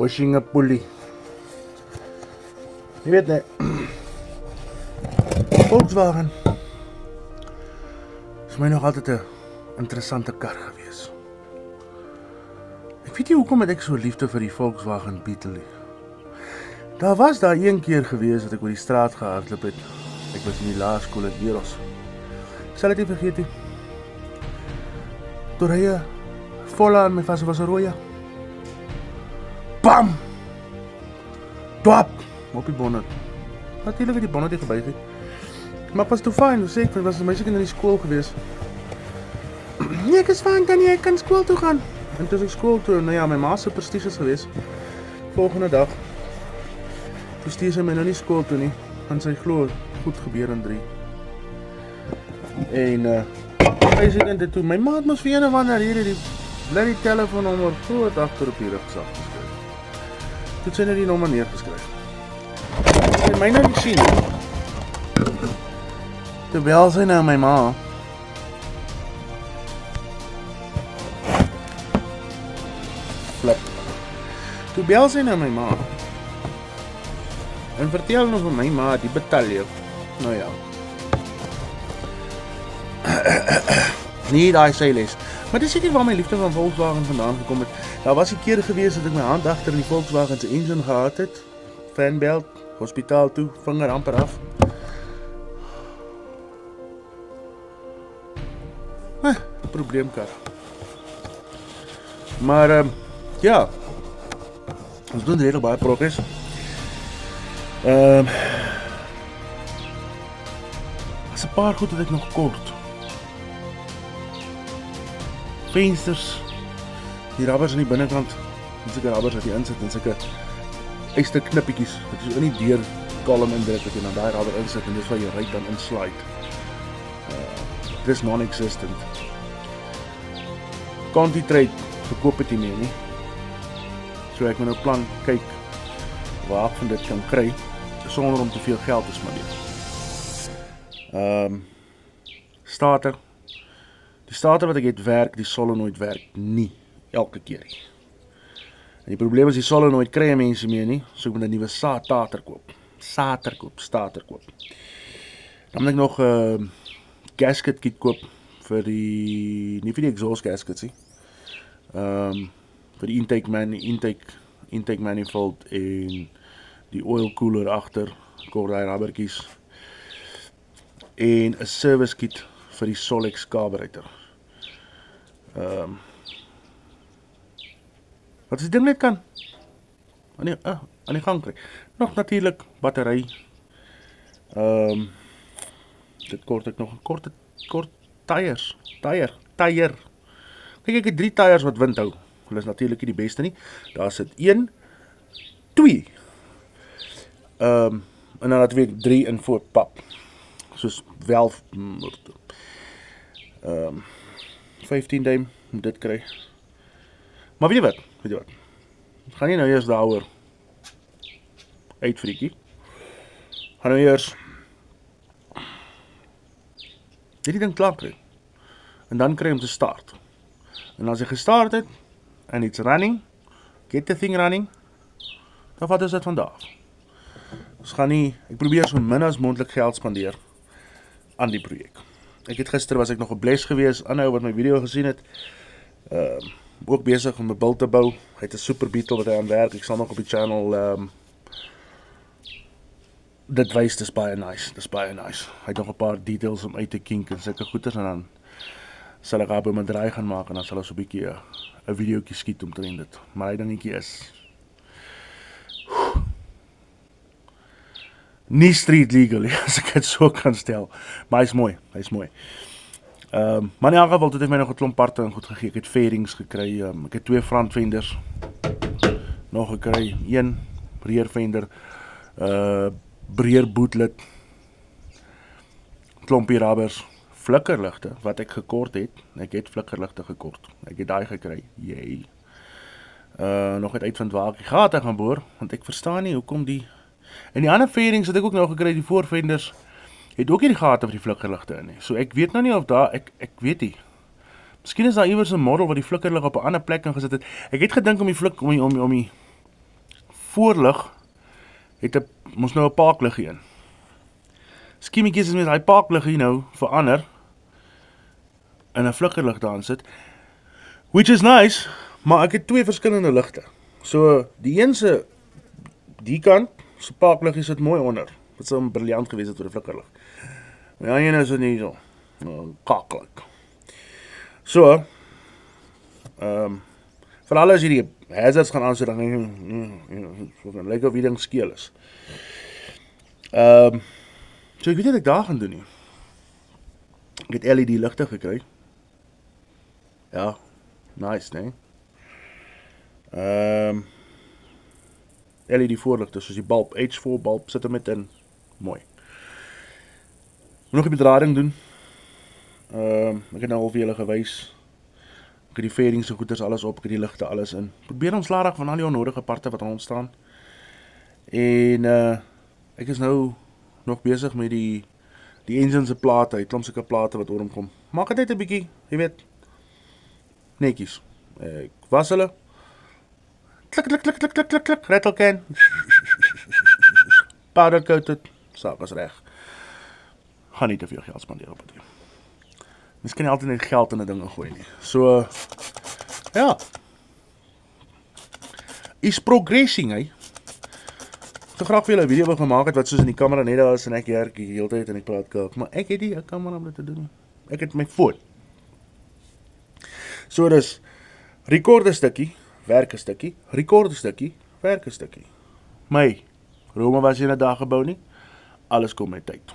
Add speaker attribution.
Speaker 1: washing a pulley. Jy weet nie, Volkswagen is vir my nog altyd 'n interessante kar gewees. Ek weet nie hoekom het ek so liefde vir die Volkswagen Beetle nie. Daar was daar een keer gewees dat ek oor die straat gehardloop het. Ek was in die laerskool in Eros. Ek sal dit nie vergeet nie. Toe ry 'n volle aan my vas, was 'n rooie. Bam! Dwap! Op die bonnet. Natuurlijk het die bonnet nie gebuig het. Maar pas toe fyn, hoe sê ek, was my seker in die skool gewees. Nee, ek is fyn, ek kan skool toe gaan. En toe ek skool toe, nou ja, my ma se prestiges gewees. Volgende dag, toe stuur sy my nou nie skool toe nie, want sy glo goed gebeur in 3. En hy sê dit toe, my ma het mos vir een of ander hier die bloody telefoonnommer groot agter op die rugsak geskryf. Toe het sy net die nommer neergeskryf. Sy my nou nie sien. Toe bel sy nou my ma. Flip. Toe bel sy nou my ma. En vertel nou vir my ma, die betalje. Nou ja. Nee, daai sê les. Maar dis seker waar my liefde van Volkswagen vandaan gekom het. Daar was 'n keer gewees dat ek my hand agter in die Volkswagen se engine gehad het. Fanbelt, hospitaal toe, vinger amper af. Probleemkar. Maar ja. Ons doen redelijk baie progress. As 'n paar goed wat ek nog kort. Vensters, die rabbers aan die binnekant, en sulke rabbers wat jy insit, en sulke eyster knippietjies, wat jy in die deur kolom indruk, dat jy dan daai rabber insit, en dis waar jy ry dan inslide. Dis non-existent. Conti-Trade verkoop het nie meer nie. So ek moet nou plan kyk waar ek van dit kan kry, sonder om te veel geld te spandeer. Starter. Die starter wat ek het werk, die solenoid werk nie elke keer nie. En die probleem is die solenoid kry mense meer nie, so ek moet 'n nuwe starter koop. Starter koop. Dan moet ek nog gasket kit koop vir die, nie vir die exhaust gaskets nie. Vir die intake manifold en die oil cooler agter, kort daai rubbertjies. En 'n service kit vir die Solex carburetor. Wat is die ding net kan? Aan die gang kry. Nog natuurlik battery. Dit kort ek nog 'n kort tyres. Tyre. Kyk, ek het 3 tyres wat wind hou. Hulle is natuurlik nie die beste nie. Daar sit 1, 2. En dan natuurlik 3 in voor pap. Soos wel 15 duim om dit kry. Maar weet jy wat? Gaan nie nou eers daaroor uitfriekie. Gaan nou eers die ding klaar kry. En dan kry om te start. En as jy gestart het, and it's running, get the thing running, dan wat is dit vandag? Ons gaan nie, ek probeer so min as moontlik geld spandeer aan die projek. Ek het gister was ek nog 'n bles gewees, aanhou wat my video gesien het, ook besig om 'n bil te bou. Hy het 'n super Beetle wat hy aan werk. Ek sal nog op die channel dit wys, dis baie nice. Hy het nog 'n paar details om uit te kink en sulke goeders, en dan sal ek op my draai gaan maak en dan sal ons 'n bietjie 'n videoetjie skiet omtrent dit. Maar hy dingetjie is nie street legal, as ek dit so kan stel. Maar hy's mooi. Maar in elk geval, het ek my nog 'n klomp parte en goed gegee. Ek het fairings gekry, ek het 2 front fenders nog gekry, 1 rear fender, breër bootlet, klompie rubbers, flikkerligte wat ek gekort het. Ek het flikkerligte gekort. Ek het daai gekry. Jee. Nog het uitvind waar ek die gate gaan boor, want ek verstaan nie hoekom die. En die ander fairings het ek ook nog gekry, die voorfenders het ook nie die gate vir die flikkerligte in nie. So ek weet nou nie of daar, ek weet nie. Miskien is daar iewers 'n model wat die flikkerlig op 'n ander plek kan gesit het. Ek het gedink om die voorlig het mos nou 'n paakliggie in. Skiemetjies is met daai paakliggie nou verander in 'n flikkerlig daar sit, which is nice, maar ek het twee verskillende ligte. So, die een se, die kant, se paakliggie sit mooi onder. Dit sou briljant gewees het vir 'n flikkerlig. Maar die ene is nie so, kaklik. So, veral as jy die hazards gaan aansit, dan lyk of die ding skeel is. So ek weet nie wat ek daar gaan doen nie. Ek het LED ligte gekry. Ja, nice, nee. LED voorligte, soos die bulb, H4 bulb, sit hom met in. Mooi. Moet nog 'n bedrading doen. Ek het nou al vir julle gewys. Ek het die fairings en goeders alles op, ek het die ligte alles in. Probeer ontslaa raak van al die onnodige parte wat ontstaan. En ek is nou nog besig met die engine se plate, die klomp sulke plate wat oor hom kom. Maak dit net 'n bietjie, jy weet, netjies. Ek was hulle. Klik, klik, klik, klik, klik, klik, klik, rattle can. Powder coated, saak is reg. Gaan nie te veel geld spandeer op dit nie. Mens kan nie altyd net geld in 'n ding gooi nie. So, ja. Is progressing, hè? Ek graag vir julle 'n video gemaak het wat soos in die kamera net daar is en ek werk die hele tyd en ek praat kalk, maar ek het nie 'n kamera om dit te doen. Ek het my foon. So dis record 'n stukkie, werk 'n stukkie, record 'n stukkie, werk 'n stukkie. My Rome was nie 'n dag gebou nie. Alles kom met tyd.